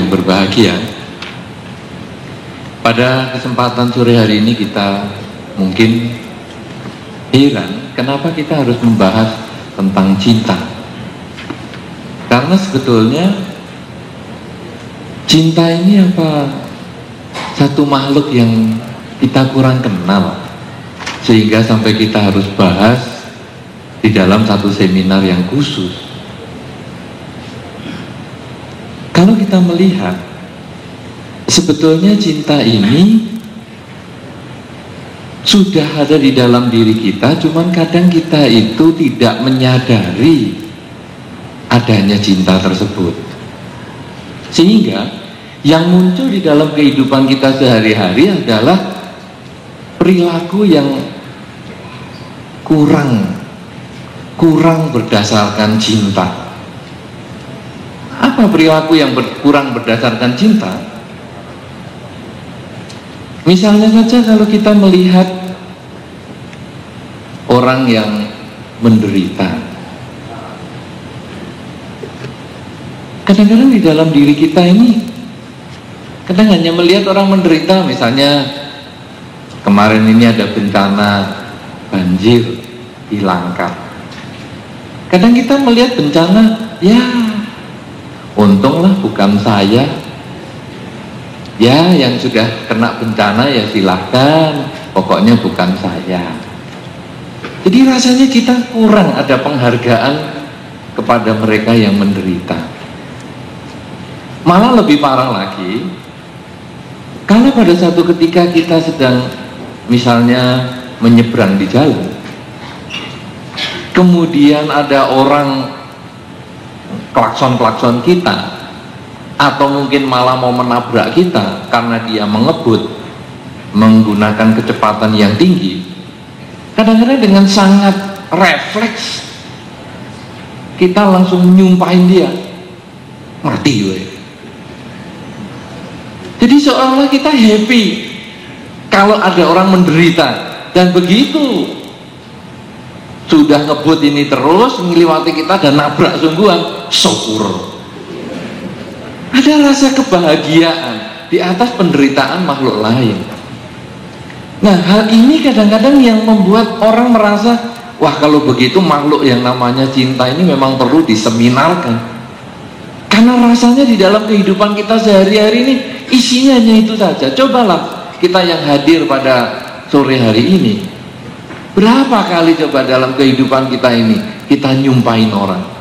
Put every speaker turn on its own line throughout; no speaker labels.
yang berbahagia, pada kesempatan sore hari ini kita mungkin heran kenapa kita harus membahas tentang cinta. Karena sebetulnya cinta ini apa satu makhluk yang kita kurang kenal sehingga sampai kita harus bahas di dalam satu seminar yang khusus. Kalau kita melihat sebetulnya cinta ini sudah ada di dalam diri kita, cuman kadang kita itu tidak menyadari adanya cinta tersebut. Sehingga yang muncul di dalam kehidupan kita sehari-hari adalah perilaku yang kurang berdasarkan cinta. Apa perilaku yang kurang berdasarkan cinta? Misalnya saja kalau kita melihat orang yang menderita, kadang-kadang di dalam diri kita ini kadang hanya melihat orang menderita. Misalnya kemarin ini ada bencana banjir di Langkat. Kadang kita melihat bencana, ya untunglah bukan saya. Ya yang sudah kena bencana ya silahkan, pokoknya bukan saya. Jadi rasanya kita kurang ada penghargaan kepada mereka yang menderita. Malah lebih parah lagi, kalau pada satu ketika kita sedang misalnya menyeberang di jalan, kemudian ada orang klakson-klakson kita, atau mungkin malah mau menabrak kita karena dia mengebut menggunakan kecepatan yang tinggi, kadang-kadang dengan sangat refleks kita langsung nyumpahin dia, mati gue. Jadi seolah-olah kita happy kalau ada orang menderita, dan begitu sudah ngebut ini terus ngeliwati kita dan nabrak sungguhan, syukur. Ada rasa kebahagiaan di atas penderitaan makhluk lain. Nah, hal ini kadang-kadang yang membuat orang merasa, wah kalau begitu makhluk yang namanya cinta ini memang perlu diseminarkan. Karena rasanya di dalam kehidupan kita sehari-hari ini isinya hanya itu saja. Cobalah kita yang hadir pada sore hari ini, berapa kali coba dalam kehidupan kita ini kita nyumpahin orang.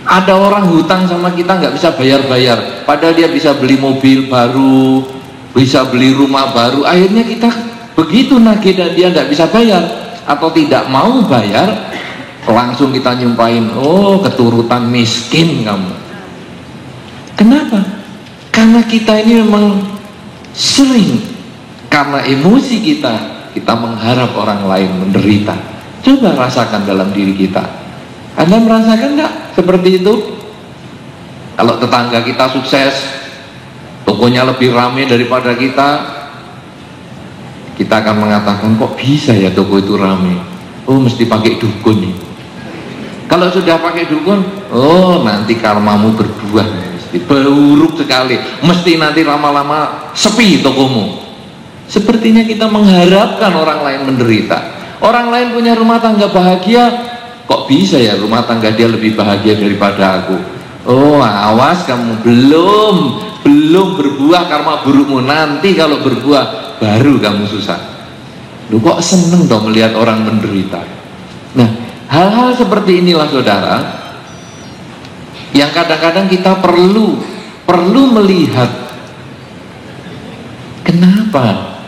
Ada orang hutang sama kita nggak bisa bayar-bayar, padahal dia bisa beli mobil baru, bisa beli rumah baru. Akhirnya kita begitu nagih dan dia nggak bisa bayar atau tidak mau bayar, langsung kita nyumpahin, oh keturutan miskin kamu. Kenapa? Karena kita ini memang sering, karena emosi kita mengharap orang lain menderita. Coba rasakan dalam diri kita. Anda merasakan nggak seperti itu? Kalau tetangga kita sukses, tokonya lebih ramai daripada kita akan mengatakan, kok bisa ya toko itu ramai? Oh mesti pakai dukun nih. Kalau sudah pakai dukun, oh nanti karmamu berbuah, mesti buruk sekali, mesti nanti lama-lama sepi tokomu. Sepertinya kita mengharapkan orang lain menderita. Orang lain punya rumah tangga bahagia, kok bisa ya rumah tangga dia lebih bahagia daripada aku? Oh awas kamu, belum berbuah karma burukmu, nanti kalau berbuah baru kamu susah. Lu kok seneng dong melihat orang menderita. Nah hal-hal seperti inilah saudara yang kadang-kadang kita perlu melihat kenapa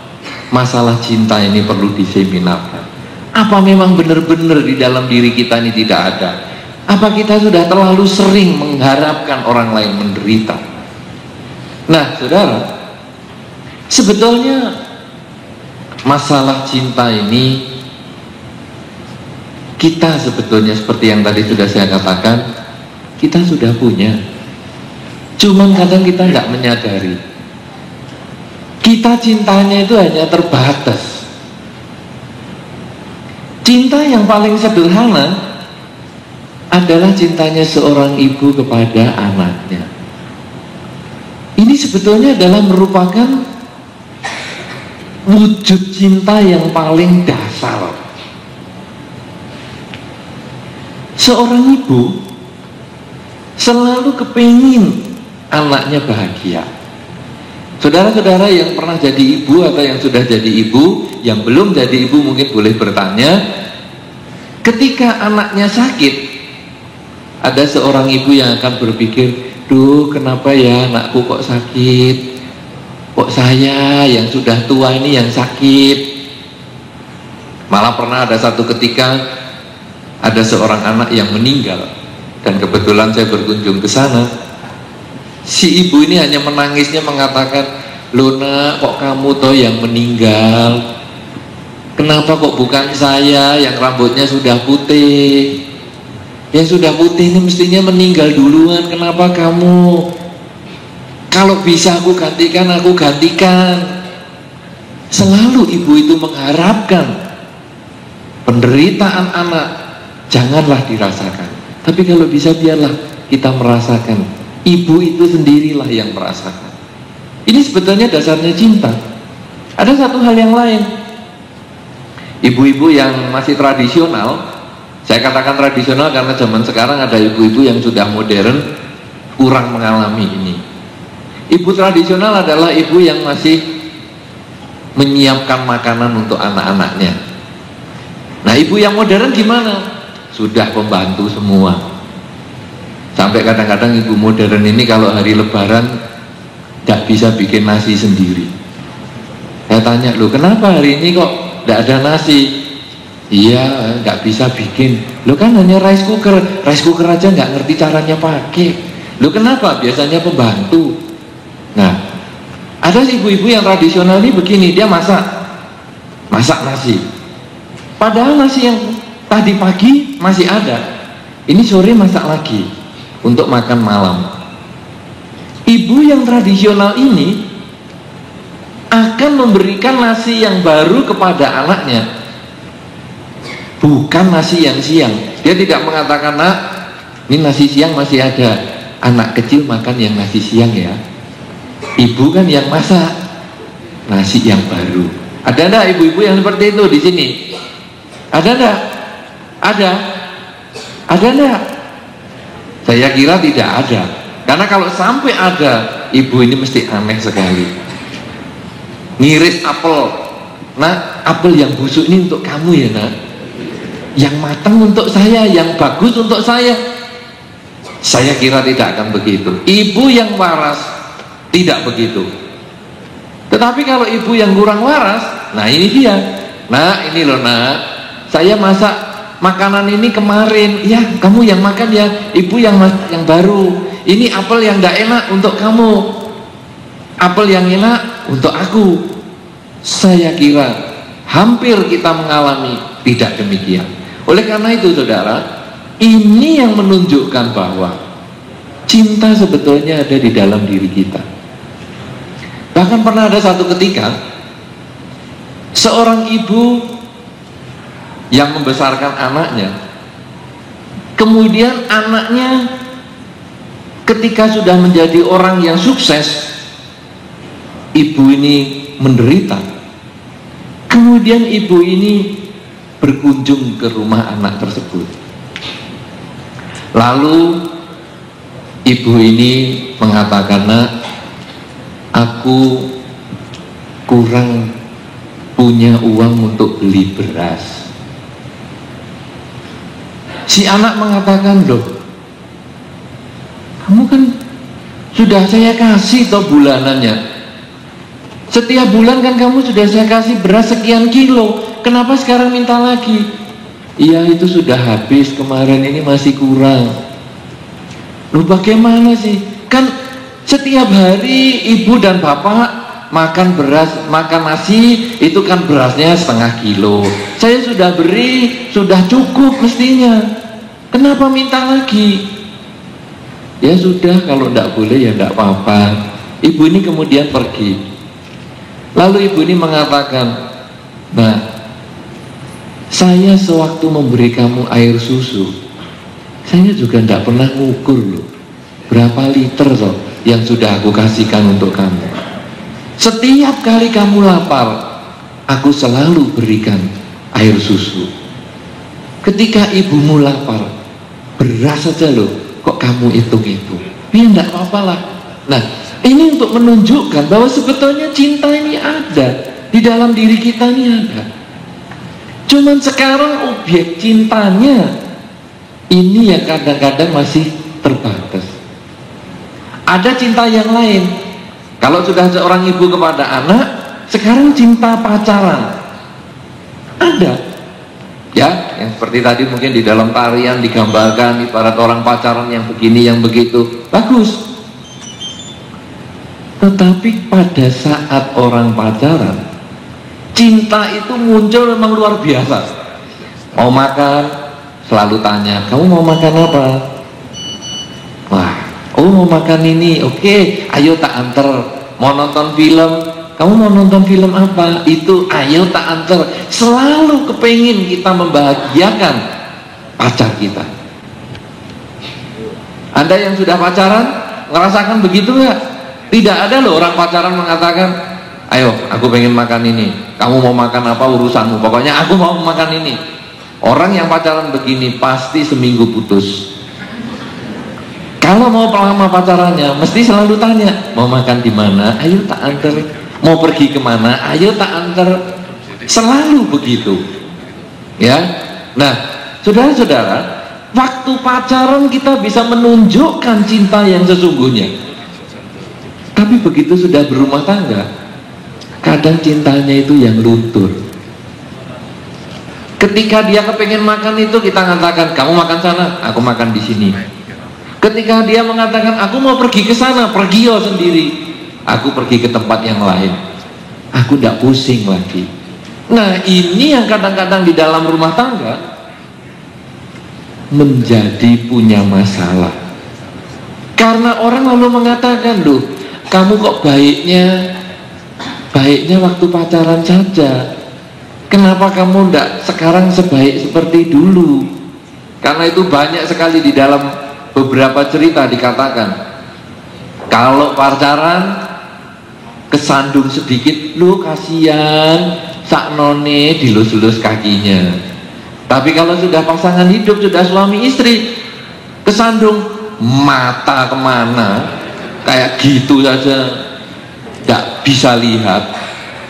masalah cinta ini perlu diseminarkan. Apa memang benar-benar di dalam diri kita ini tidak ada? Apa kita sudah terlalu sering mengharapkan orang lain menderita? Nah saudara, sebetulnya masalah cinta ini kita sebetulnya seperti yang tadi sudah saya katakan, kita sudah punya, cuman kadang kita nggak menyadari. Kita cintanya itu hanya terbatas. Cinta yang paling sederhana adalah cintanya seorang ibu kepada anaknya. Ini sebetulnya adalah merupakan wujud cinta yang paling dasar. Seorang ibu selalu kepingin anaknya bahagia. Saudara-saudara yang pernah jadi ibu atau yang sudah jadi ibu, yang belum jadi ibu mungkin boleh bertanya, ketika anaknya sakit, ada seorang ibu yang akan berpikir, duh kenapa ya anakku kok sakit, kok saya yang sudah tua ini yang sakit. Malah pernah ada satu ketika ada seorang anak yang meninggal, dan kebetulan saya berkunjung ke sana. Si ibu ini hanya menangisnya mengatakan, loh nak, kok kamu toh yang meninggal, kenapa kok bukan saya yang rambutnya sudah putih? Yang sudah putih ini mestinya meninggal duluan, kenapa kamu? Kalau bisa aku gantikan, aku gantikan. Selalu ibu itu mengharapkan penderitaan anak janganlah dirasakan, tapi kalau bisa biarlah kita merasakan. Ibu itu sendirilah yang merasakan. Ini sebetulnya dasarnya cinta. Ada satu hal yang lain. Ibu-ibu yang masih tradisional, saya katakan tradisional karena zaman sekarang ada ibu-ibu yang sudah modern, kurang mengalami ini. Ibu tradisional adalah ibu yang masih menyiapkan makanan untuk anak-anaknya. Nah, ibu yang modern gimana? Sudah pembantu semua. Sampai kadang-kadang ibu modern ini kalau hari lebaran tidak bisa bikin nasi sendiri. Saya tanya, loh kenapa hari ini kok tidak ada nasi? Iya, nggak bisa bikin. Loh kan hanya rice cooker aja nggak ngerti caranya pakai. Loh kenapa? Biasanya pembantu. Nah, ada ibu-ibu yang tradisional ini begini, dia masak nasi. Padahal nasi yang tadi pagi masih ada, ini sore masak lagi untuk makan malam. Ibu yang tradisional ini akan memberikan nasi yang baru kepada anaknya, bukan nasi yang siang. Dia tidak mengatakan, nak, ini nasi siang masih ada, anak kecil makan yang nasi siang ya. Ibu kan yang masak nasi yang baru. Ada enggak ibu-ibu yang seperti itu di sini? Ada enggak? Ada enggak? Saya kira tidak ada. Karena kalau sampai ada, ibu ini mesti aneh sekali. Ngiris apel, nak, apel yang busuk ini untuk kamu ya nak, yang matang untuk saya, yang bagus untuk saya. Saya kira tidak akan begitu. Ibu yang waras tidak begitu. Tetapi kalau ibu yang kurang waras, nah ini dia, nah ini loh nak, saya masak makanan ini kemarin, ya kamu yang makan ya, ibu yang masak yang baru. Ini apel yang tidak enak untuk kamu, apel yang enak untuk aku. Saya kira hampir kita mengalami tidak demikian. Oleh karena itu saudara, ini yang menunjukkan bahwa cinta sebetulnya ada di dalam diri kita. Bahkan pernah ada satu ketika seorang ibu yang membesarkan anaknya, kemudian anaknya ketika sudah menjadi orang yang sukses, ibu ini menderita. Kemudian ibu ini berkunjung ke rumah anak tersebut. Lalu ibu ini mengatakan, nak, aku kurang punya uang untuk beli beras. Si anak mengatakan, loh, kamu kan sudah saya kasih toh bulanannya. Setiap bulan kan kamu sudah saya kasih beras sekian kilo, kenapa sekarang minta lagi? Iya itu sudah habis kemarin, ini masih kurang. Loh bagaimana sih? Kan setiap hari ibu dan bapak makan beras, makan nasi, itu kan berasnya setengah kilo. Saya sudah beri, sudah cukup mestinya. Kenapa minta lagi? Ya sudah, kalau tidak boleh ya tidak apa-apa. Ibu ini kemudian pergi. Lalu ibu ini mengatakan, nah, saya sewaktu memberi kamu air susu, saya juga tidak pernah ngukur loh berapa liter loh. yang sudah aku kasihkan untuk kamu. Setiap kali kamu lapar, aku selalu berikan air susu. Ketika ibumu lapar, beras saja loh, kok kamu hitung-hitung? Ya enggak apa-apa lah. Nah, ini untuk menunjukkan bahwa sebetulnya cinta ini ada di dalam diri kita, ini ada. Cuman sekarang objek cintanya ini yang kadang-kadang masih terbatas. Ada cinta yang lain. Kalau sudah seorang ibu kepada anak, sekarang cinta pacaran ada, ya, yang seperti tadi mungkin di dalam tarian digambarkan ibarat orang pacaran yang begini yang begitu, bagus. Tetapi pada saat orang pacaran, cinta itu muncul memang luar biasa. Mau makan, selalu tanya, kamu mau makan apa? Wah, oh mau makan ini, oke, ayo tak anter. Mau nonton film, kamu mau nonton film apa? Itu ayo tak anter. Selalu kepengin kita membahagiakan pacar kita. Anda yang sudah pacaran ngerasakan begitu nggak? Tidak ada loh orang pacaran mengatakan, ayo aku pengen makan ini, kamu mau makan apa urusanmu, pokoknya aku mau makan ini. Orang yang pacaran begini pasti seminggu putus. Kalau mau lama pacarannya, mesti selalu tanya, mau makan di mana? Ayo tak anter. Mau pergi kemana? Ayo tak anter. Selalu begitu. Ya. Nah, saudara-saudara, waktu pacaran kita bisa menunjukkan cinta yang sesungguhnya. Tapi begitu sudah berumah tangga, kadang cintanya itu yang luntur. Ketika dia kepengen makan itu, kita katakan, kamu makan sana, aku makan di sini. Ketika dia mengatakan, aku mau pergi ke sana, pergi yo sendiri. Aku pergi ke tempat yang lain. Aku tidak pusing lagi. Nah, ini yang kadang-kadang di dalam rumah tangga menjadi punya masalah. Karena orang lalu mengatakan, loh, kamu kok baiknya waktu pacaran saja. Kenapa kamu tidak sekarang sebaik seperti dulu? Karena itu banyak sekali di dalam beberapa cerita dikatakan, kalau pacaran kesandung sedikit, lu kasihan saknone dilus-lus kakinya. Tapi kalau sudah pasangan hidup, sudah suami istri, kesandung mata kemana, kayak gitu saja, tidak bisa lihat.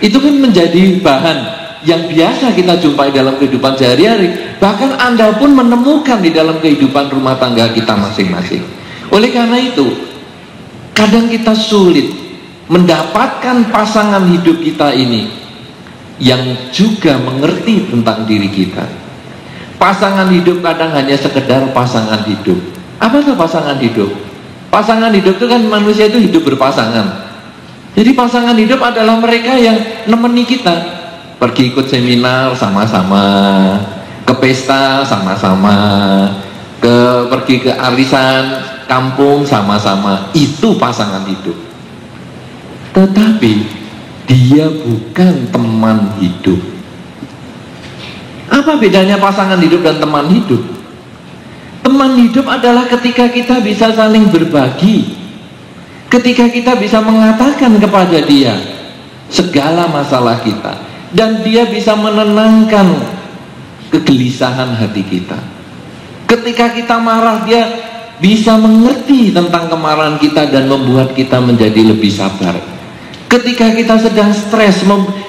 Itu kan menjadi bahan yang biasa kita jumpai dalam kehidupan sehari-hari. Bahkan Anda pun menemukan di dalam kehidupan rumah tangga kita masing-masing. Oleh karena itu, kadang kita sulit mendapatkan pasangan hidup kita ini yang juga mengerti tentang diri kita. Pasangan hidup kadang hanya sekedar pasangan hidup. Apa itu pasangan hidup? Pasangan hidup itu kan manusia itu hidup berpasangan. Jadi pasangan hidup adalah mereka yang nemeni kita. Pergi ikut seminar sama-sama, ke pesta sama-sama, pergi ke arisan kampung sama-sama. Itu pasangan hidup. Tetapi dia bukan teman hidup. Apa bedanya pasangan hidup dan teman hidup? Teman hidup adalah ketika kita bisa saling berbagi, ketika kita bisa mengatakan kepada dia segala masalah kita, dan dia bisa menenangkan kegelisahan hati kita. Ketika kita marah, dia bisa mengerti tentang kemarahan kita dan membuat kita menjadi lebih sabar. Ketika kita sedang stres,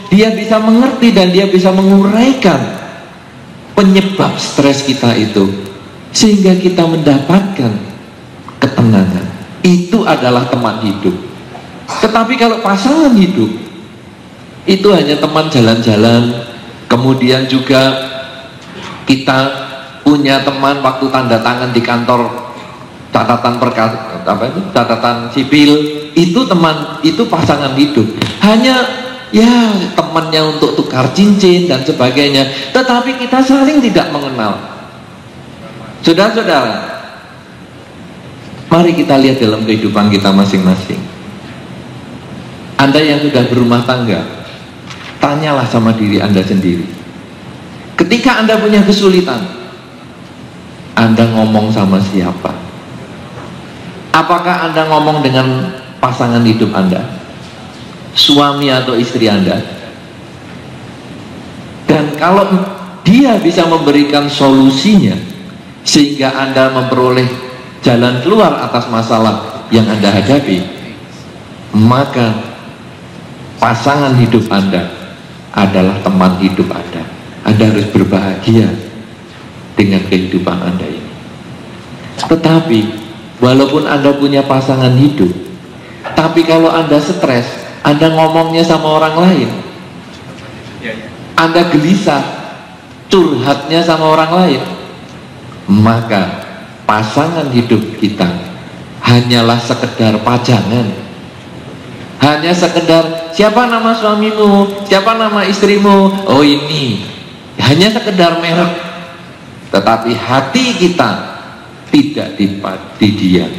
dia bisa mengerti dan dia bisa menguraikan penyebab stres kita itu, sehingga kita mendapatkan ketenangan. Itu adalah teman hidup. Tetapi kalau pasangan hidup, itu hanya teman jalan-jalan. Kemudian juga kita punya teman waktu tanda tangan di kantor catatan sipil, itu teman, itu pasangan hidup. Hanya ya temannya untuk tukar cincin dan sebagainya, tetapi kita saling tidak mengenal. Saudara-saudara, mari kita lihat dalam kehidupan kita masing-masing. Anda yang sudah berumah tangga, tanyalah sama diri Anda sendiri. Ketika Anda punya kesulitan, Anda ngomong sama siapa? Apakah Anda ngomong dengan pasangan hidup Anda, suami atau istri Anda? Dan kalau dia bisa memberikan solusinya sehingga Anda memperoleh jalan keluar atas masalah yang Anda hadapi, maka pasangan hidup Anda adalah teman hidup Anda. Anda harus berbahagia dengan kehidupan Anda ini. Tetapi walaupun Anda punya pasangan hidup, tapi kalau Anda stres, Anda ngomongnya sama orang lain, Anda gelisah, curhatnya sama orang lain, maka pasangan hidup kita hanyalah sekedar pajangan. Hanya sekedar, siapa nama suamimu, siapa nama istrimu, oh ini, hanya sekedar merek. Tetapi hati kita tidak di dia,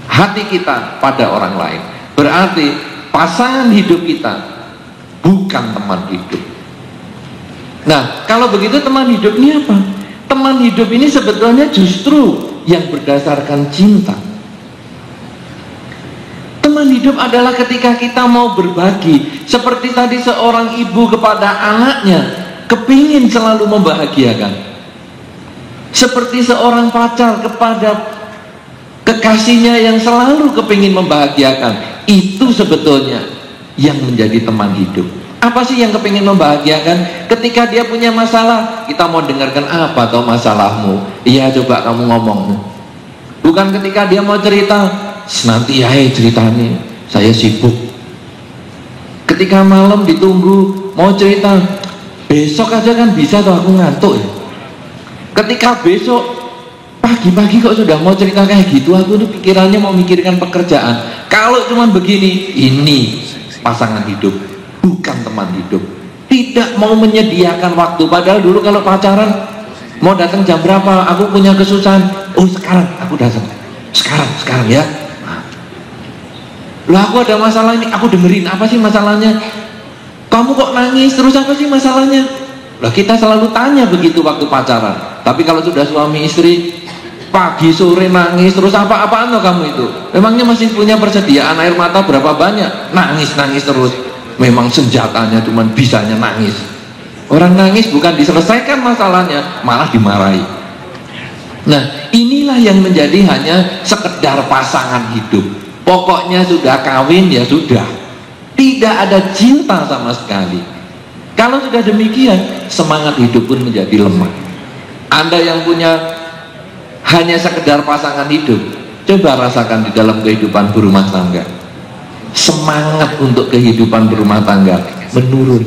hati kita pada orang lain. Berarti pasangan hidup kita bukan teman hidup. Nah, kalau begitu teman hidup ini apa? Teman hidup ini sebetulnya justru yang berdasarkan cinta. Teman hidup adalah ketika kita mau berbagi, seperti tadi seorang ibu kepada anaknya, kepingin selalu membahagiakan. Seperti seorang pacar kepada kekasihnya yang selalu kepingin membahagiakan. Itu sebetulnya yang menjadi teman hidup. Apa sih yang kepingin membahagiakan? Ketika dia punya masalah, kita mau dengarkan apa atau masalahmu? Iya, coba kamu ngomong. Bukan ketika dia mau cerita, nanti ya ceritanya, saya sibuk. Ketika malam ditunggu, mau cerita, besok aja kan bisa tuh, aku ngantuk ya. Ketika besok pagi-pagi kok sudah mau cerita kayak gitu, aku tuh pikirannya mau mikirkan pekerjaan. Kalau cuman begini, ini pasangan hidup, bukan teman hidup. Tidak mau menyediakan waktu. Padahal dulu kalau pacaran, mau datang jam berapa, aku punya kesusahan, oh sekarang aku datang, sekarang ya. Lah aku ada masalah ini, aku dengerin, apa sih masalahnya? Kamu kok nangis terus, apa sih masalahnya? Lah kita selalu tanya begitu waktu pacaran. Tapi kalau sudah suami istri, pagi sore nangis terus, apa-apaan loh kamu itu? Memangnya masih punya persediaan air mata berapa banyak? Nangis terus. Memang senjatanya cuman bisanya nangis. Orang nangis bukan diselesaikan masalahnya, malah dimarahi. Nah, inilah yang menjadi hanya sekedar pasangan hidup. Pokoknya sudah kawin ya sudah, tidak ada cinta sama sekali. Kalau sudah demikian, semangat hidup pun menjadi lemah. Anda yang punya hanya sekedar pasangan hidup, coba rasakan di dalam kehidupan berumah tangga, semangat untuk kehidupan berumah tangga menurun.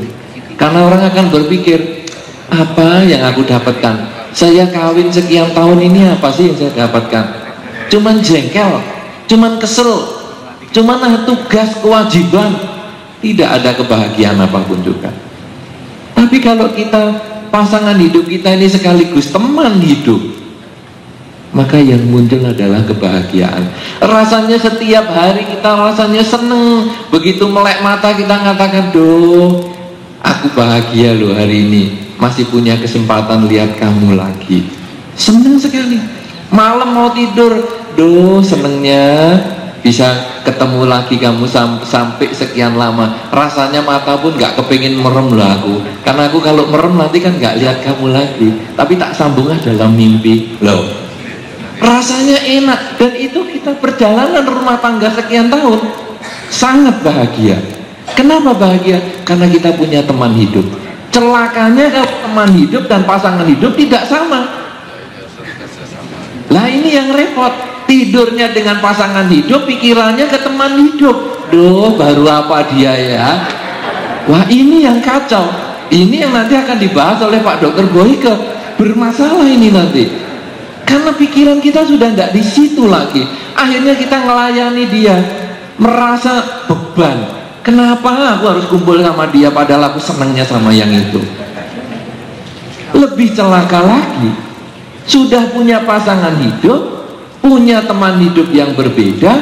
Karena orang akan berpikir, apa yang aku dapatkan? Saya kawin sekian tahun ini, apa sih yang saya dapatkan? Cuman jengkel, cuman kesel, cuman tugas kewajiban, tidak ada kebahagiaan apapun juga. Tapi kalau kita, pasangan hidup kita ini sekaligus teman hidup, maka yang muncul adalah kebahagiaan. Rasanya setiap hari kita rasanya seneng. Begitu melek mata kita mengatakan, doh, aku bahagia loh hari ini, masih punya kesempatan lihat kamu lagi. Seneng sekali. Malam mau tidur, doh senengnya bisa ketemu lagi kamu sampai sekian lama. Rasanya mata pun gak kepingin merem lah aku, karena aku kalau merem nanti kan gak lihat kamu lagi, tapi tak sambunglah dalam mimpi loh. Rasanya enak. Dan itu kita perjalanan rumah tangga sekian tahun sangat bahagia. Kenapa bahagia? Karena kita punya teman hidup. Celakanya kalau teman hidup dan pasangan hidup tidak sama. Lah ini yang repot. Tidurnya dengan pasangan hidup, pikirannya ke teman hidup. Duh, baru apa dia ya? Wah, ini yang kacau. Ini yang nanti akan dibahas oleh Pak Dr. Boyke. Bermasalah ini nanti. Karena pikiran kita sudah tidak di situ lagi. Akhirnya kita ngelayani dia, merasa beban. Kenapa aku harus kumpul sama dia padahal aku senangnya sama yang itu? Lebih celaka lagi, sudah punya pasangan hidup, punya teman hidup yang berbeda,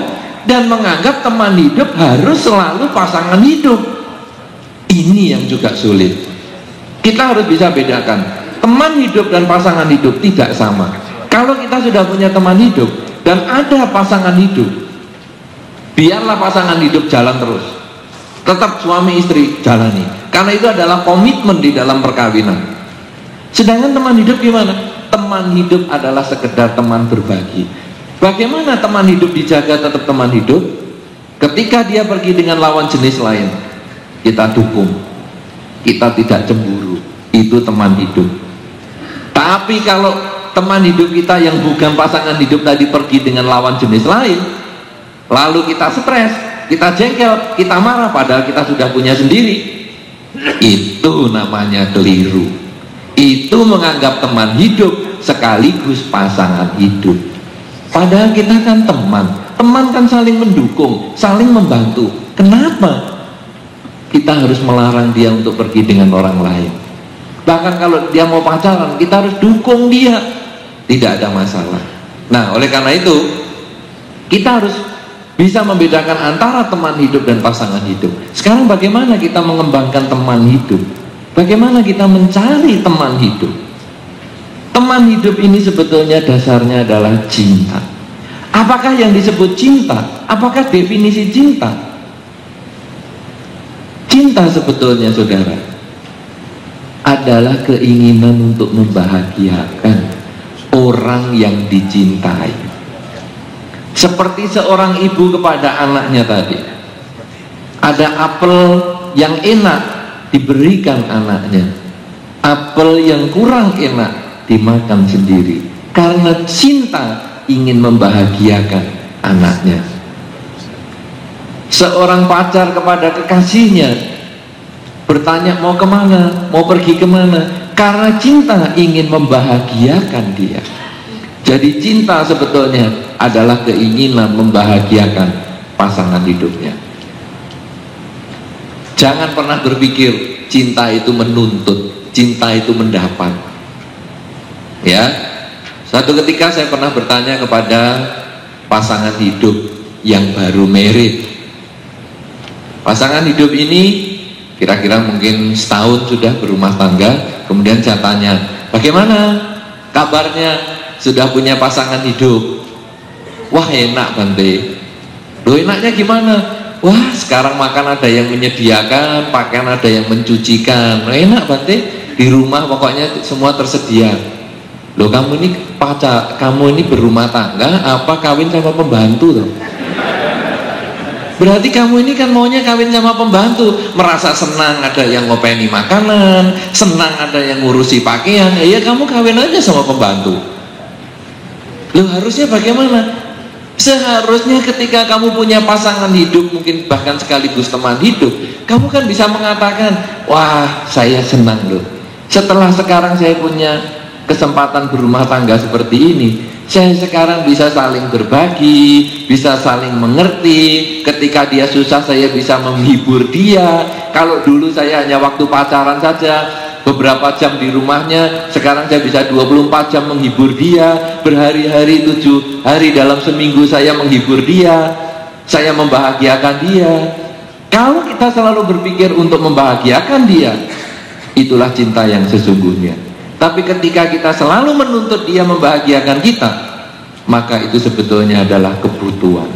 dan menganggap teman hidup harus selalu pasangan hidup. Ini yang juga sulit. Kita harus bisa bedakan, teman hidup dan pasangan hidup tidak sama. Kalau kita sudah punya teman hidup, dan ada pasangan hidup, biarlah pasangan hidup jalan terus, tetap suami istri jalani, karena itu adalah komitmen di dalam perkawinan. Sedangkan teman hidup gimana? Teman hidup adalah sekedar teman berbagi. Bagaimana teman hidup dijaga tetap teman hidup? Ketika dia pergi dengan lawan jenis lain, kita dukung, kita tidak cemburu, itu teman hidup. Tapi kalau teman hidup kita yang bukan pasangan hidup tadi pergi dengan lawan jenis lain, lalu kita stres, kita jengkel, kita marah, padahal kita sudah punya sendiri, itu namanya keliru. Itu menganggap teman hidup sekaligus pasangan hidup. Padahal kita kan teman kan saling mendukung, saling membantu. Kenapa kita harus melarang dia untuk pergi dengan orang lain? Bahkan kalau dia mau pacaran, kita harus dukung dia, tidak ada masalah. Nah, oleh karena itu kita harus bisa membedakan antara teman hidup dan pasangan hidup. Sekarang bagaimana kita mengembangkan teman hidup? Bagaimana kita mencari teman hidup? Teman hidup ini sebetulnya dasarnya adalah cinta. Apakah yang disebut cinta? Apakah definisi cinta? Cinta sebetulnya, saudara, adalah keinginan untuk membahagiakan orang yang dicintai. Seperti seorang ibu kepada anaknya tadi. Ada apel yang enak diberikan anaknya, apel yang kurang enak dimakan sendiri, karena cinta ingin membahagiakan anaknya. Seorang pacar kepada kekasihnya bertanya mau kemana, mau pergi kemana, karena cinta ingin membahagiakan dia. Jadi cinta sebetulnya adalah keinginan membahagiakan pasangan hidupnya. Jangan pernah berpikir cinta itu menuntut, cinta itu mendapat. Ya, suatu ketika saya pernah bertanya kepada pasangan hidup yang baru married. Pasangan hidup ini kira-kira mungkin setahun sudah berumah tangga. Kemudian saya tanya, bagaimana kabarnya? Sudah punya pasangan hidup? Wah, enak Bante. Loh, enaknya gimana? Wah, sekarang makan ada yang menyediakan, pakaian ada yang mencucikan. Nah, enak Bante, di rumah pokoknya semua tersedia. Loh, kamu ini pacar, kamu ini berumah tangga apa kawin sama pembantu tuh? Berarti kamu ini kan maunya kawin sama pembantu, merasa senang ada yang ngopeni makanan, senang ada yang ngurusi pakaian. Ya kamu kawin aja sama pembantu. Loh, harusnya bagaimana? Seharusnya ketika kamu punya pasangan hidup, mungkin bahkan sekaligus teman hidup, kamu kan bisa mengatakan, wah saya senang loh, setelah sekarang saya punya kesempatan berumah tangga seperti ini, saya sekarang bisa saling berbagi, bisa saling mengerti. Ketika dia susah saya bisa menghibur dia. Kalau dulu saya hanya waktu pacaran saja, beberapa jam di rumahnya, sekarang saya bisa 24 jam menghibur dia. Berhari-hari, 7 hari dalam seminggu saya menghibur dia, saya membahagiakan dia. Kalau kita selalu berpikir untuk membahagiakan dia, itulah cinta yang sesungguhnya. Tapi ketika kita selalu menuntut dia membahagiakan kita, maka itu sebetulnya adalah kebutuhan,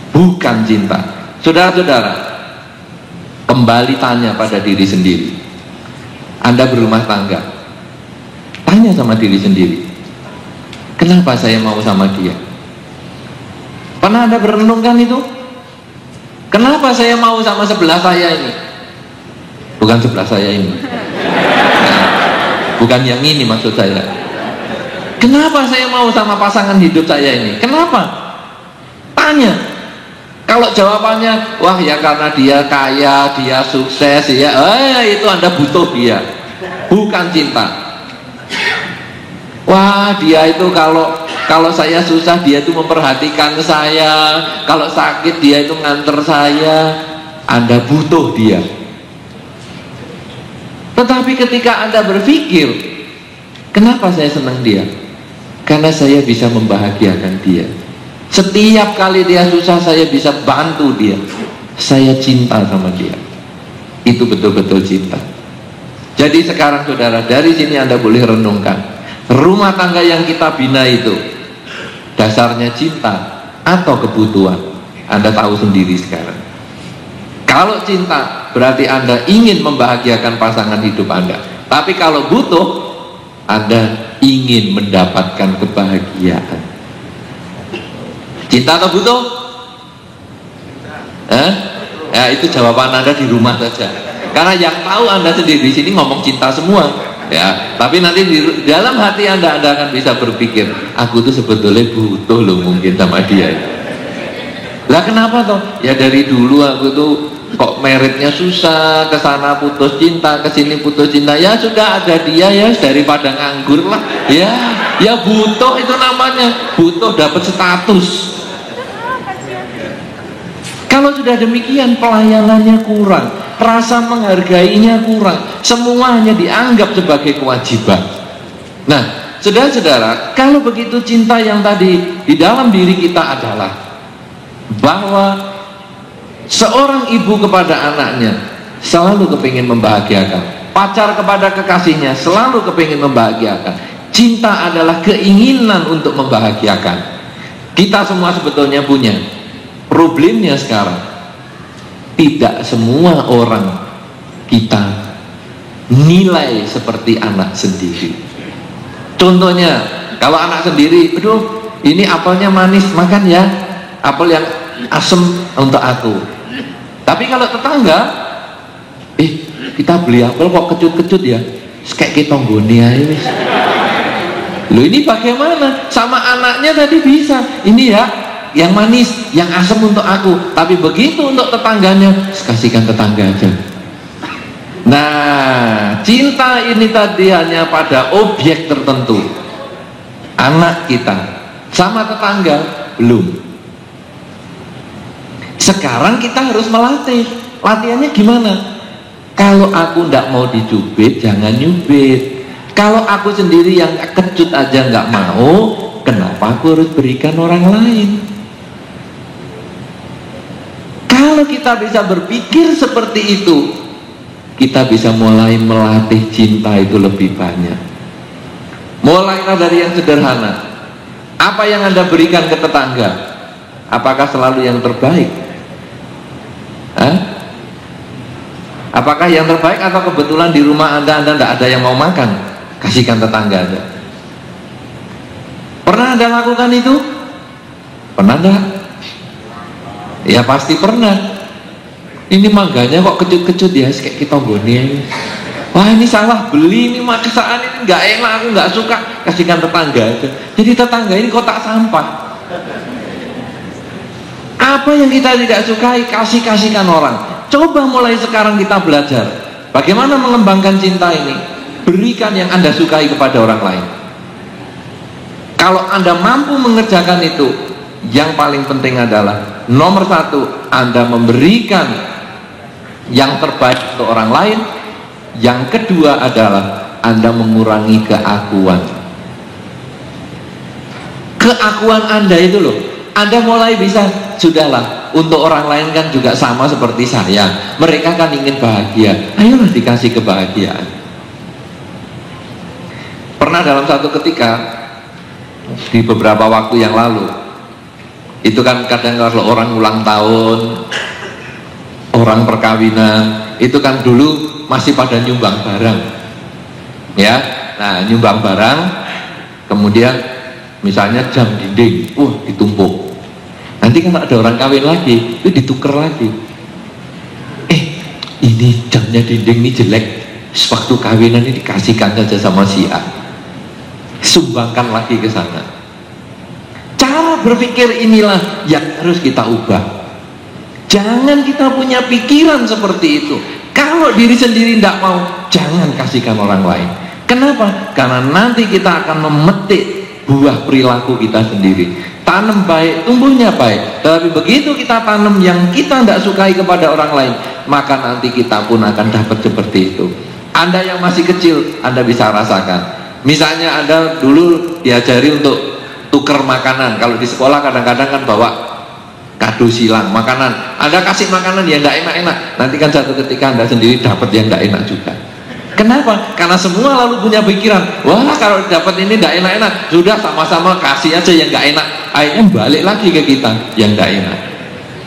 bukan cinta. Saudara-saudara, kembali tanya pada diri sendiri. Anda berumah tangga, tanya sama diri sendiri, kenapa saya mau sama dia? Pernah Anda berenungkan itu? Kenapa saya mau sama sebelah saya ini? Bukan sebelah saya ini, bukan yang ini maksud saya. Kenapa saya mau sama pasangan hidup saya ini? Kenapa? Tanya. Kalau jawabannya, wah ya karena dia kaya, dia sukses, ya itu Anda butuh dia, bukan cinta. Wah dia itu kalau saya susah dia itu memperhatikan saya, kalau sakit dia itu nganter saya, Anda butuh dia. Tetapi ketika Anda berpikir, kenapa saya senang dia? Karena saya bisa membahagiakan dia. Setiap kali dia susah saya bisa bantu dia. Saya cinta sama dia. Itu betul-betul cinta. Jadi sekarang saudara, dari sini Anda boleh renungkan, rumah tangga yang kita bina itu dasarnya cinta atau kebutuhan? Anda tahu sendiri sekarang. Kalau cinta berarti Anda ingin membahagiakan pasangan hidup Anda. Tapi kalau butuh, Anda ingin mendapatkan kebahagiaan. Cinta atau butuh? Ya, itu jawaban Anda di rumah saja. Karena yang tahu Anda sendiri di sini ngomong cinta semua. Ya, tapi nanti di dalam hati Anda akan bisa berpikir, aku tuh sebetulnya butuh loh mungkin sama dia. Lah kenapa toh? Ya dari dulu aku tuh kok meritnya susah, ke sana putus cinta, ke sini putus cinta. Ya sudah ada dia ya, daripada nganggur lah. Ya butuh itu namanya, butuh dapat status. Kalau sudah demikian pelayanannya kurang, rasa menghargainya kurang, semuanya dianggap sebagai kewajiban. Nah, saudara-saudara, kalau begitu cinta yang tadi di dalam diri kita adalah bahwa seorang ibu kepada anaknya selalu kepingin membahagiakan, pacar kepada kekasihnya selalu kepingin membahagiakan. Cinta adalah keinginan untuk membahagiakan. Kita semua sebetulnya punya. Problemnya sekarang, tidak semua orang kita nilai seperti anak sendiri. Contohnya, kalau anak sendiri, aduh ini apelnya manis, makan ya, apel yang asem untuk aku. Tapi kalau tetangga, kita beli apel kok kecut-kecut ya, kayak kita nggone ae wis. Loh ini bagaimana? Sama anaknya tadi bisa, ini ya yang manis, yang asam untuk aku, tapi begitu untuk tetangganya, kasihkan tetangga aja. Nah, cinta ini tadi hanya pada objek tertentu. Anak kita sama tetangga belum. Sekarang kita harus melatih. Latihannya gimana? Kalau aku ndak mau dicubit, jangan nyubit. Kalau aku sendiri yang kecut aja nggak mau, kenapa aku harus berikan orang lain? Kalau kita bisa berpikir seperti itu, kita bisa mulai melatih cinta itu lebih banyak. Mulailah dari yang sederhana. Apa yang Anda berikan ke tetangga? Apakah selalu yang terbaik? Apakah yang terbaik atau kebetulan di rumah Anda tidak ada yang mau makan? Kasihkan tetangga Anda. Pernah Anda lakukan itu? Pernah enggak? Ya pasti pernah. Ini mangganya kok kecut-kecut ya, kayak kita goni. Wah ini salah beli, ini maksaan ini nggak enak, aku nggak suka. Kasihkan tetangga aja. Jadi tetangga ini kotak sampah. Apa yang kita tidak sukai, kasihkan orang. Coba mulai sekarang kita belajar bagaimana mengembangkan cinta ini. Berikan yang Anda sukai kepada orang lain. Kalau Anda mampu mengerjakan itu, yang paling penting adalah nomor satu, Anda memberikan yang terbaik untuk orang lain. Yang kedua adalah Anda mengurangi keakuan. Keakuan Anda itu loh, Anda mulai bisa, sudahlah, untuk orang lain kan juga sama seperti saya, mereka kan ingin bahagia, ayolah dikasih kebahagiaan. Pernah dalam satu ketika di beberapa waktu yang lalu, itu kan kadang kalau orang ulang tahun, orang perkawinan, itu kan dulu masih pada nyumbang barang, ya. Nah nyumbang barang, kemudian misalnya jam dinding, ditumpuk. Nanti kan ada orang kawin lagi, itu ditukar lagi. Ini jamnya dinding ini jelek, sewaktu kawinan ini dikasihkan saja sama si A, sumbangkan lagi ke sana. Cara berpikir inilah yang harus kita ubah. Jangan kita punya pikiran seperti itu. Kalau diri sendiri tidak mau, jangan kasihkan orang lain. Kenapa? Karena nanti kita akan memetik buah perilaku kita sendiri. Tanam baik, tumbuhnya baik. Tapi begitu kita tanam yang kita tidak sukai kepada orang lain, maka nanti kita pun akan dapat seperti itu. Anda yang masih kecil, Anda bisa rasakan. Misalnya Anda dulu diajari untuk tukar makanan. Kalau di sekolah kadang-kadang kan bawa kado silang makanan, Anda kasih makanan yang tidak enak-enak, nanti kan satu ketika Anda sendiri dapat yang tidak enak juga. Kenapa? Karena semua lalu punya pikiran, wah kalau dapat ini tidak enak-enak, sudah sama-sama kasih aja yang tidak enak, akhirnya balik lagi ke kita yang tidak enak.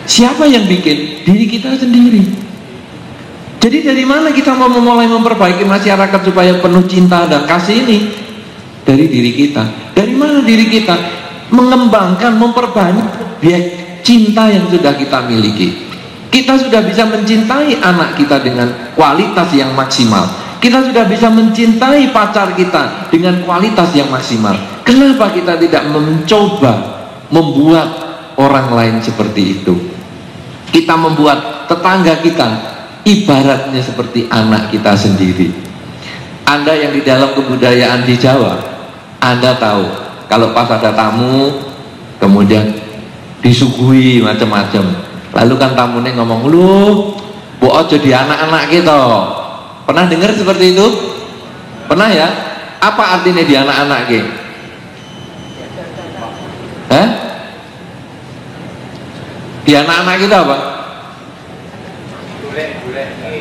Siapa yang bikin? Diri kita sendiri. Jadi dari mana kita mau memulai memperbaiki masyarakat supaya penuh cinta dan kasih ini? Dari diri kita. Dari mana diri kita? Mengembangkan, memperbanyak biar cinta yang sudah kita miliki. Kita sudah bisa mencintai anak kita dengan kualitas yang maksimal. Kita sudah bisa mencintai pacar kita dengan kualitas yang maksimal. Kenapa kita tidak mencoba membuat orang lain seperti itu? Kita membuat tetangga kita ibaratnya seperti anak kita sendiri. Anda yang di dalam kebudayaan di Jawa, Anda tahu kalau pas ada tamu kemudian disuguhi macam-macam, lalu kan tamunya ngomong, lu bu ojo di anak-anak kita. Pernah dengar seperti itu? Pernah ya? Apa artinya di anak-anak kita? Hah? Di anak-anak kita apa?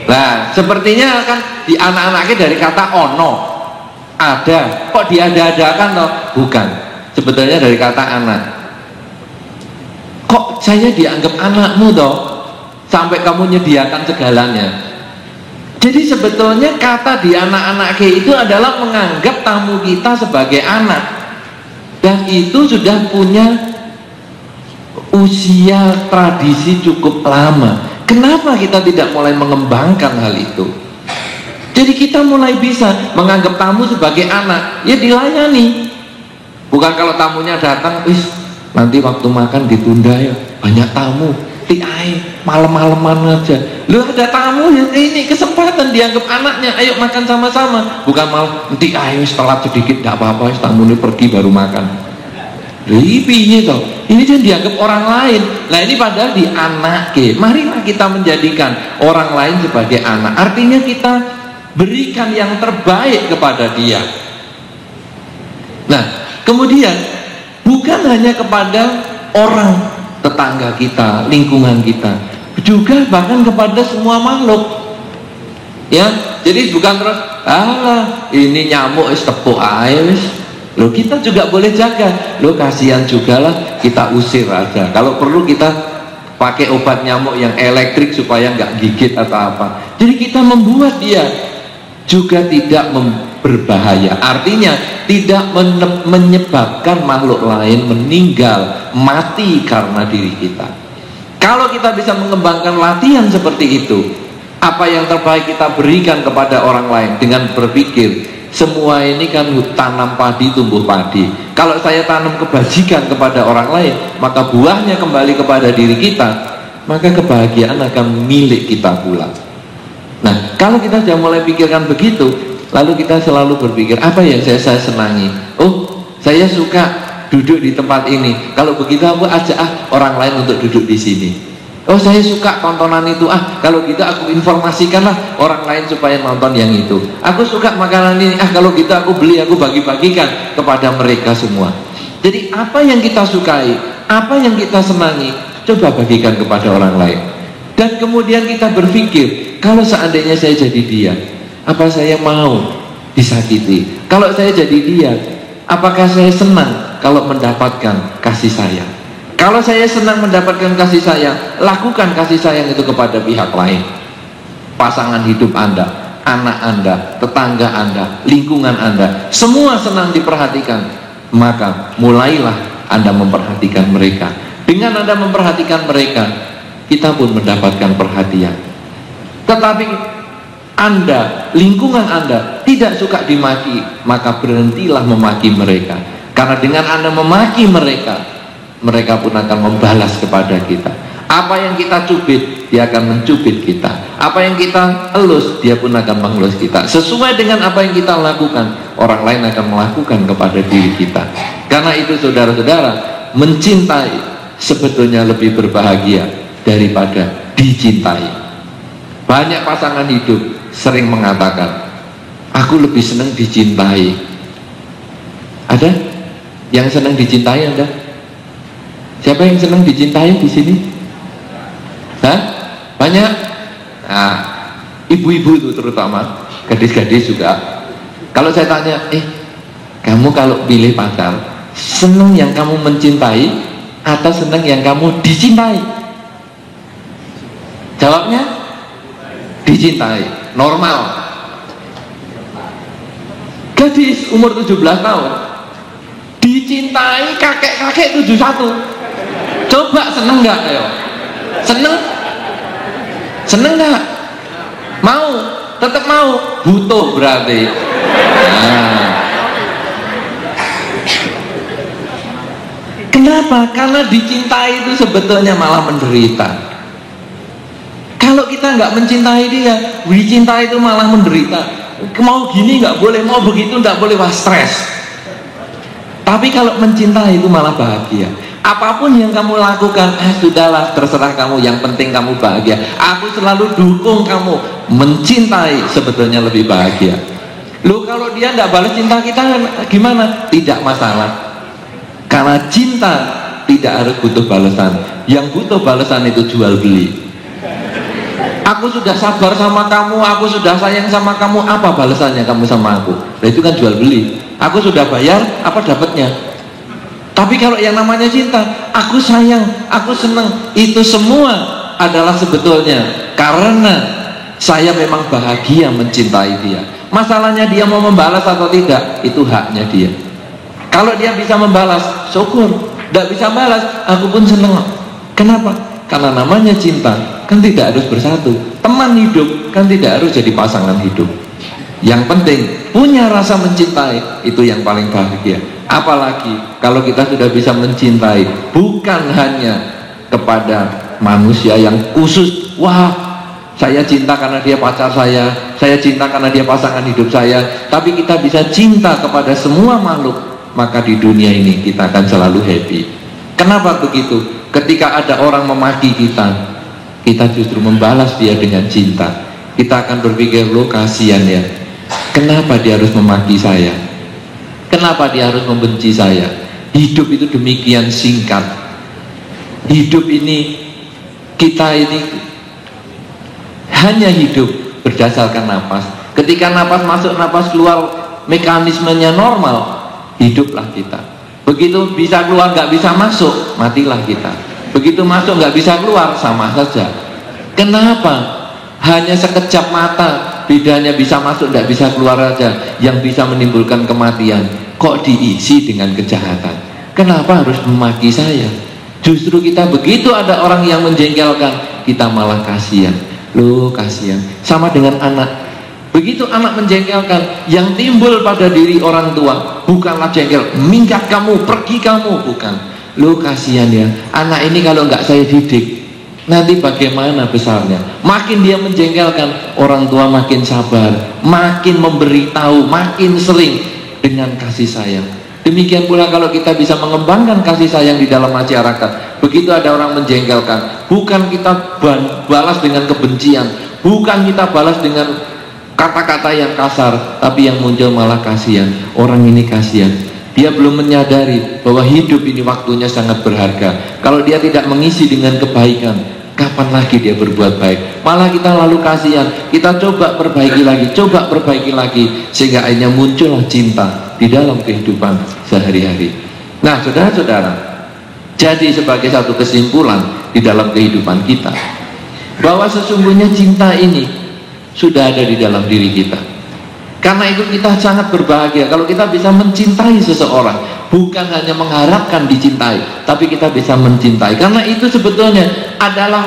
Nah, sepertinya kan di anak-anak kita dari kata ono, ada. Kok diada-adakan toh? Bukan. Sebetulnya dari kata anak. Kok saya dianggap anakmu toh? Sampai kamu menyediakan segalanya. Jadi sebetulnya kata di anak-anak itu adalah menganggap tamu kita sebagai anak. Dan itu sudah punya usia tradisi cukup lama. Kenapa kita tidak mulai mengembangkan hal itu? Jadi kita mulai bisa menganggap tamu sebagai anak, ya dilayani. Bukan kalau tamunya datang, nanti waktu makan ditunda ya, banyak tamu, malam-malaman aja. Lu ada tamu ya, ini kesempatan dianggap anaknya, ayo makan sama-sama. Bukan malah nanti telat sedikit, tidak apa-apa, tamu ini pergi baru makan. Piye toh? Ini kan dianggap orang lain. Nah ini padahal di anak ke. Marilah kita menjadikan orang lain sebagai anak. Artinya kita berikan yang terbaik kepada dia. Nah kemudian bukan hanya kepada orang tetangga kita, lingkungan kita, juga bahkan kepada semua makhluk. Ya, jadi bukan terus, ini nyamuk tepuk air wis. Loh kita juga boleh jaga. Loh kasihan juga lah, kita usir aja. Kalau perlu kita pakai obat nyamuk yang elektrik supaya nggak gigit atau apa. Jadi kita membuat dia juga tidak berbahaya. Artinya tidak menyebabkan makhluk lain meninggal, mati karena diri kita. Kalau kita bisa mengembangkan latihan seperti itu, apa yang terbaik kita berikan kepada orang lain dengan berpikir, semua ini kan tanam padi tumbuh padi. Kalau saya tanam kebajikan kepada orang lain, maka buahnya kembali kepada diri kita, maka kebahagiaan akan milik kita pula. Nah kalau kita sudah mulai pikirkan begitu, lalu kita selalu berpikir, apa yang saya senangi? Oh saya suka duduk di tempat ini, kalau begitu aku ajak orang lain untuk duduk di sini. Oh saya suka tontonan itu, kalau gitu aku informasikanlah orang lain supaya nonton yang itu. Aku suka makanan ini, kalau gitu aku beli, aku bagi-bagikan kepada mereka semua. Jadi apa yang kita sukai, apa yang kita senangi, coba bagikan kepada orang lain. Dan kemudian kita berpikir, kalau seandainya saya jadi dia, apa saya mau disakiti? Kalau saya jadi dia, apakah saya senang kalau mendapatkan kasih sayang? Kalau saya senang mendapatkan kasih sayang, lakukan kasih sayang itu kepada pihak lain. Pasangan hidup Anda, anak Anda, tetangga Anda, lingkungan Anda, semua senang diperhatikan. Maka mulailah Anda memperhatikan mereka. Dengan Anda memperhatikan mereka, kita pun mendapatkan perhatian. Tetapi Anda, lingkungan Anda tidak suka dimaki, maka berhentilah memaki mereka. Karena dengan Anda memaki mereka, mereka pun akan membalas kepada kita. Apa yang kita cubit, dia akan mencubit kita. Apa yang kita elus, dia pun akan mengelus kita. Sesuai dengan apa yang kita lakukan, orang lain akan melakukan kepada diri kita. Karena itu saudara-saudara, mencintai sebetulnya lebih berbahagia daripada dicintai. Banyak pasangan hidup sering mengatakan, aku lebih senang dicintai. Ada yang senang dicintai Anda? Siapa yang senang dicintai di sini? Hah? Banyak? Nah, ibu-ibu itu terutama, gadis-gadis juga. Kalau saya tanya, kamu kalau pilih pacar, Senang yang kamu mencintai atau senang yang kamu dicintai? Jawabnya dicintai. Normal. Gadis umur 17 tahun dicintai kakek-kakek 71. Coba seneng nggak? Ayo, seneng? Seneng nggak? Mau? Tetap mau? Butuh berarti. Nah. Kenapa? Karena dicintai itu sebetulnya malah menderita. Kalau kita nggak mencintai dia, dicintai itu malah menderita. Mau gini nggak boleh, mau begitu nggak boleh, wah stres. Tapi kalau mencintai itu malah bahagia. Apapun yang kamu lakukan, sudahlah, terserah kamu, yang penting kamu bahagia. Aku selalu dukung kamu. Mencintai sebetulnya lebih bahagia. Loh, kalau dia nggak balas cinta kita gimana? Tidak masalah. Karena cinta tidak harus butuh balasan. Yang butuh balasan itu jual beli. Aku sudah sabar sama kamu, aku sudah sayang sama kamu, apa balasannya kamu sama aku? Nah, itu kan jual beli. Aku sudah bayar, apa dapatnya? Tapi kalau yang namanya cinta, aku sayang, aku senang, itu semua adalah sebetulnya karena saya memang bahagia mencintai dia. Masalahnya dia mau membalas atau tidak, itu haknya dia. Kalau dia bisa membalas, syukur. Tidak bisa balas, aku pun senang. Kenapa? Karena namanya cinta kan tidak harus bersatu. Teman hidup kan tidak harus jadi pasangan hidup. Yang penting punya rasa mencintai, itu yang paling bahagia. Apalagi kalau kita sudah bisa mencintai bukan hanya kepada manusia yang khusus. Wah, saya cinta karena dia pacar saya cinta karena dia pasangan hidup saya. Tapi kita bisa cinta kepada semua makhluk. Maka di dunia ini kita akan selalu happy. Kenapa begitu? Ketika ada orang memaki kita, kita justru membalas dia dengan cinta. Kita akan berpikir, loh kasihan ya, kenapa dia harus memaki saya? Kenapa dia harus membenci saya? Hidup itu demikian singkat. Hidup ini, kita ini hanya hidup berdasarkan napas. Ketika napas masuk, napas keluar, mekanismenya normal, hiduplah kita. Begitu bisa keluar nggak bisa masuk, matilah kita. Begitu masuk nggak bisa keluar, sama saja. Kenapa? Hanya sekejap mata, bedanya bisa masuk nggak bisa keluar aja, yang bisa menimbulkan kematian. Kok diisi dengan kejahatan? Kenapa harus memaki saya? Justru kita begitu ada orang yang menjengkelkan, kita malah kasihan. Loh kasihan. Sama dengan anak. Begitu anak menjengkelkan, yang timbul pada diri orang tua bukanlah jengkel, minggat kamu, pergi kamu, bukan. Lu kasihan ya, anak ini kalau nggak saya didik, nanti bagaimana besarnya? Makin dia menjengkelkan, orang tua makin sabar, makin memberitahu, makin sering dengan kasih sayang. Demikian pula kalau kita bisa mengembangkan kasih sayang di dalam masyarakat. Begitu ada orang menjengkelkan, bukan kita balas dengan kebencian, bukan kita balas dengan kata-kata yang kasar, tapi yang muncul malah kasihan. Orang ini kasihan, dia belum menyadari bahwa hidup ini waktunya sangat berharga. Kalau dia tidak mengisi dengan kebaikan, kapan lagi dia berbuat baik? Malah kita lalu kasihan, kita coba perbaiki lagi, sehingga akhirnya muncullah cinta di dalam kehidupan sehari-hari. Nah saudara-saudara, jadi sebagai satu kesimpulan di dalam kehidupan kita, bahwa sesungguhnya cinta ini sudah ada di dalam diri kita. Karena itu kita sangat berbahagia kalau kita bisa mencintai seseorang, bukan hanya mengharapkan dicintai, tapi kita bisa mencintai. Karena itu sebetulnya adalah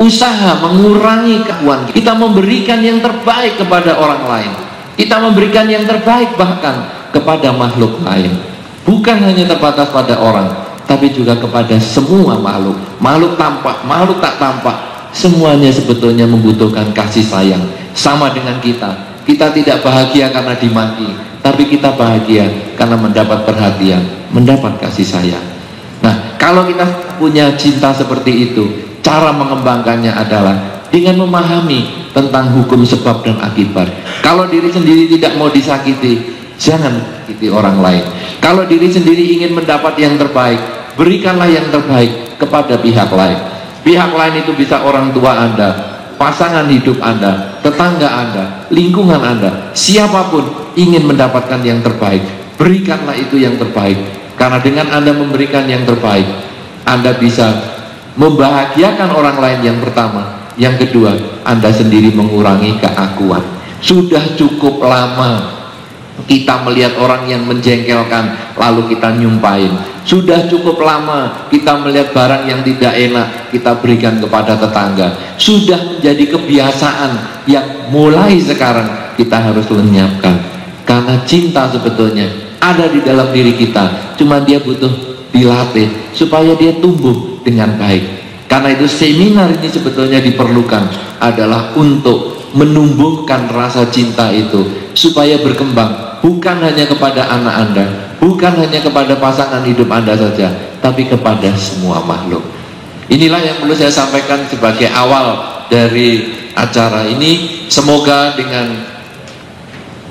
usaha mengurangi kekuatan kita, memberikan yang terbaik kepada orang lain. Kita memberikan yang terbaik bahkan kepada makhluk lain, bukan hanya terbatas pada orang, tapi juga kepada semua makhluk. Makhluk tampak, makhluk tak tampak, semuanya sebetulnya membutuhkan kasih sayang. Sama dengan kita. Kita tidak bahagia karena dimaki, tapi kita bahagia karena mendapat perhatian, mendapat kasih sayang. Nah, kalau kita punya cinta seperti itu, cara mengembangkannya adalah dengan memahami tentang hukum sebab dan akibat. Kalau diri sendiri tidak mau disakiti, jangan sakiti orang lain. Kalau diri sendiri ingin mendapat yang terbaik, berikanlah yang terbaik kepada pihak lain. Pihak lain itu bisa orang tua Anda, pasangan hidup Anda, tetangga Anda, lingkungan Anda, siapapun ingin mendapatkan yang terbaik, berikanlah itu yang terbaik. Karena dengan Anda memberikan yang terbaik, Anda bisa membahagiakan orang lain yang pertama. Yang kedua, Anda sendiri mengurangi keakuan. Sudah cukup lama kita melihat orang yang menjengkelkan lalu kita nyumpain. Sudah cukup lama kita melihat barang yang tidak enak kita berikan kepada tetangga. Sudah menjadi kebiasaan yang mulai sekarang kita harus lenyapkan. Karena cinta sebetulnya ada di dalam diri kita, cuma dia butuh dilatih supaya dia tumbuh dengan baik. Karena itu seminar ini sebetulnya diperlukan adalah untuk menumbuhkan rasa cinta itu supaya berkembang, bukan hanya kepada anak Anda, bukan hanya kepada pasangan hidup Anda saja, tapi kepada semua makhluk. Inilah yang perlu saya sampaikan sebagai awal dari acara ini. Semoga dengan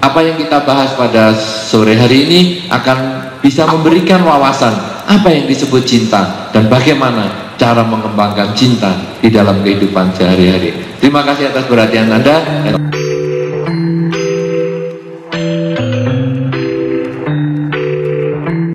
apa yang kita bahas pada sore hari ini akan bisa memberikan wawasan apa yang disebut cinta dan bagaimana cara mengembangkan cinta di dalam kehidupan sehari-hari. Terima kasih atas perhatian Anda.